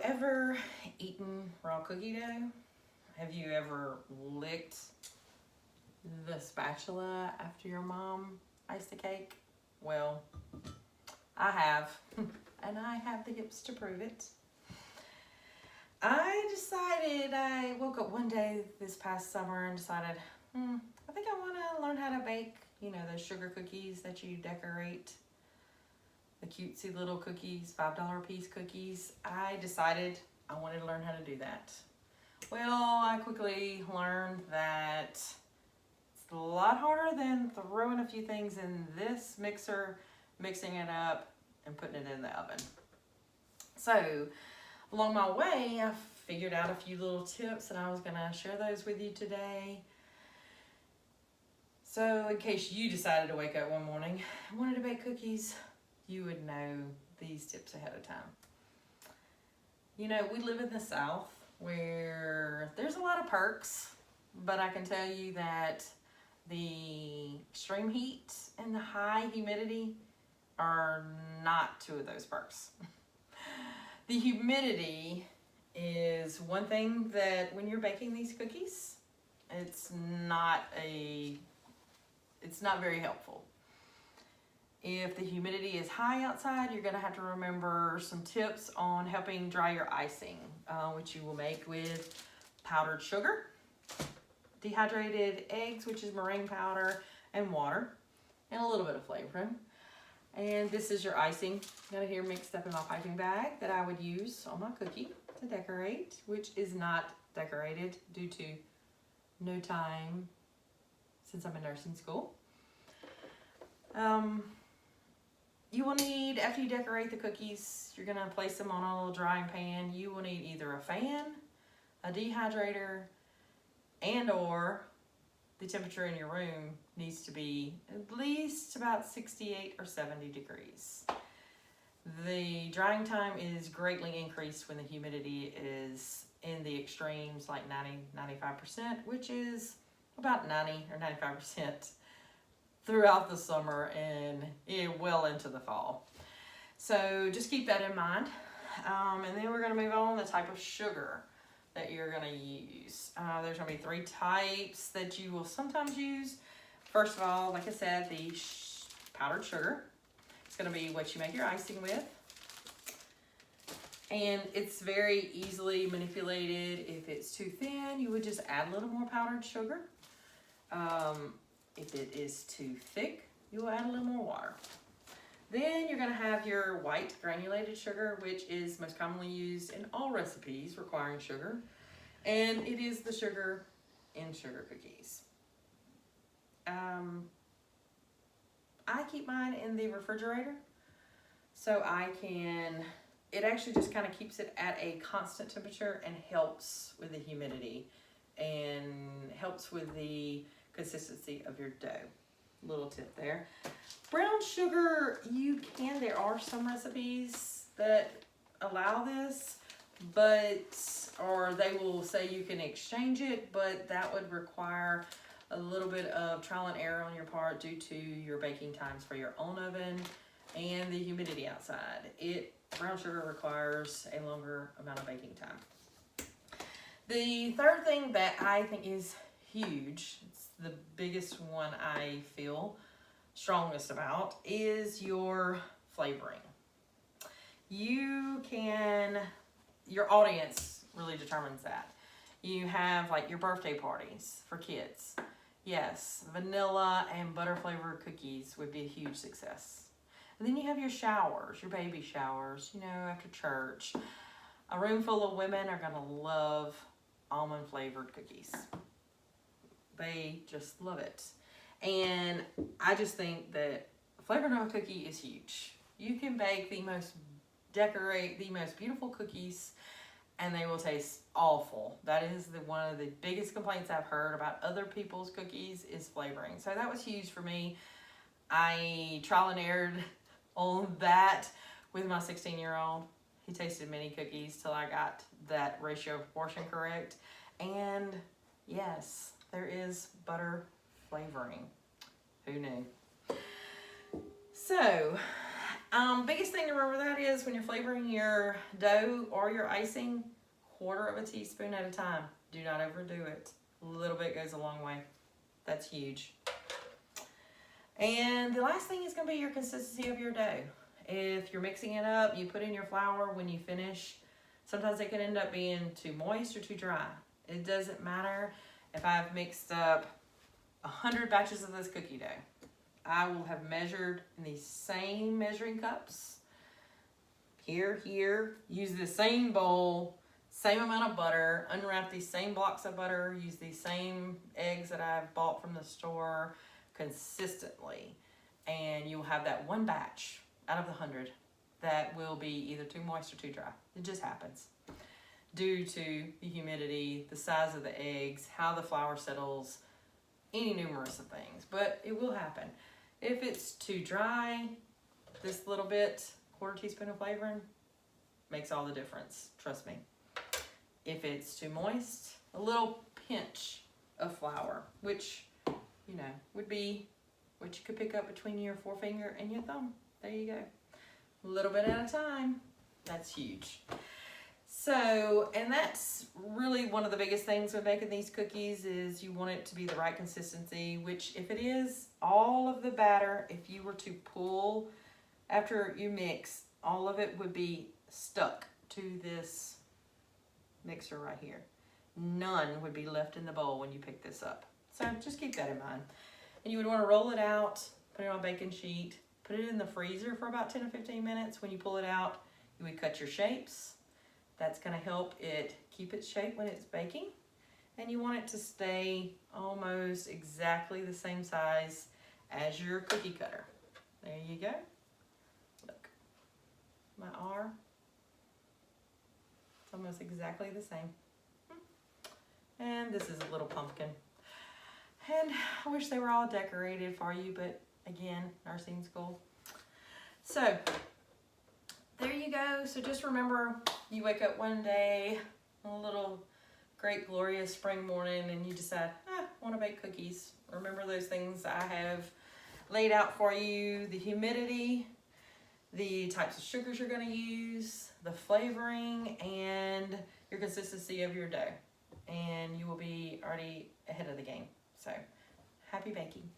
ever eaten raw cookie dough? Have you ever licked the spatula after your mom iced the cake? Well, I have, and I have the hips to prove it. I woke up one day this past summer and decided, I think I want to learn how to bake, those sugar cookies that you decorate, the cutesy little cookies, $5 piece cookies. I decided I wanted to learn how to do that. Well, I quickly learned that it's a lot harder than throwing a few things in this mixer, mixing it up, and putting it in the oven. So, along my way, I figured out a few little tips, and I was going to share those with you today. So, in case you decided to wake up one morning and wanted to bake cookies, you would know these tips ahead of time. We live in the South where there's a lot of perks, but I can tell you that the extreme heat and the high humidity are not two of those perks. The humidity is one thing that when you're baking these cookies, it's not very helpful. If the humidity is high outside, you're going to have to remember some tips on helping dry your icing, which you will make with powdered sugar, dehydrated eggs, which is meringue powder, and water, and a little bit of flavoring. And this is your icing. Got it here mixed up in my piping bag that I would use on my cookie to decorate, which is not decorated due to no time since I'm in nursing school. You will need, after you decorate the cookies, you're going to place them on a little drying pan. You will need either a fan, a dehydrator, and or the temperature in your room needs to be at least about 68 or 70 degrees. The drying time is greatly increased when the humidity is in the extremes, like 90-95%, which is about 90 or 95% throughout the summer and well into the fall. So just keep that in mind. And then we're going to move on to the type of sugar that you're going to use. There's going to be 3 types that you will sometimes use. First of all, like I said, the powdered sugar. It's going to be what you make your icing with. And it's very easily manipulated. If it's too thin, you would just add a little more powdered sugar. If it is too thick, you will add a little more water. Then you're going to have your white granulated sugar, which is most commonly used in all recipes requiring sugar. And it is the sugar in sugar cookies. I keep mine in the refrigerator so it actually just kind of keeps it at a constant temperature and helps with the humidity and helps with the consistency of your dough. Little tip there. Brown sugar, there are some recipes that allow this, or they will say you can exchange it, but that would require a little bit of trial and error on your part due to your baking times for your own oven and the humidity outside. Brown sugar requires a longer amount of baking time. The third thing that I think is huge, it's the biggest one I feel strongest about, is your flavoring. Your audience really determines that. You have like your birthday parties for kids. Yes, vanilla and butter flavored cookies would be a huge success. And then you have your showers, your baby showers, after church. A room full of women are going to love almond flavored cookies. They just love it. And I just think that flavoring of a cookie is huge. You can decorate the most beautiful cookies and they will taste awful. That is one of the biggest complaints I've heard about other people's cookies is flavoring. So that was huge for me. I trial and errored on that with my 16-year-old. He tasted many cookies till I got that ratio of portion correct. And yes, there is butter flavoring. Who knew? So Biggest thing to remember that is when you're flavoring your dough or your icing, 1/4 teaspoon at a time. Do not overdo it. A little bit goes a long way. That's huge. And the last thing is going to be your consistency of your dough. If you're mixing it up, you put in your flour when you finish. Sometimes it can end up being too moist or too dry. It doesn't matter if I've mixed up 100 batches of this cookie dough. I will have measured in these same measuring cups. Here, use the same bowl, same amount of butter, unwrap these same blocks of butter, use these same eggs that I've bought from the store consistently. And you'll have that one batch out of the 100 that will be either too moist or too dry. It just happens due to the humidity, the size of the eggs, how the flour settles, any numerous of things, but it will happen. If it's too dry, this little bit, 1/4 teaspoon of flavoring, makes all the difference, trust me. If it's too moist, a little pinch of flour, which, you know, would be what you could pick up between your forefinger and your thumb. There you go. A little bit at a time. That's huge. So, and that's really one of the biggest things with making these cookies is you want it to be the right consistency, which if it is, all of the batter, if you were to pull after you mix, all of it would be stuck to this mixer right here. None would be left in the bowl when you pick this up. So just keep that in mind. And you would want to roll it out, put it on a baking sheet, put it in the freezer for about 10 or 15 minutes. When you pull it out, you would cut your shapes. That's going to help it keep its shape when it's baking. And you want it to stay almost exactly the same size as your cookie cutter. There you go. Look, my R. It's almost exactly the same. And this is a little pumpkin. And I wish they were all decorated for you, but again, nursing school. So, there you go. So just remember, you wake up one day, a little great glorious spring morning, and you decide, I want to bake cookies. Remember those things I have laid out for you, the humidity, the types of sugars you're going to use, the flavoring, and your consistency of your dough. And you will be already ahead of the game. So, happy baking.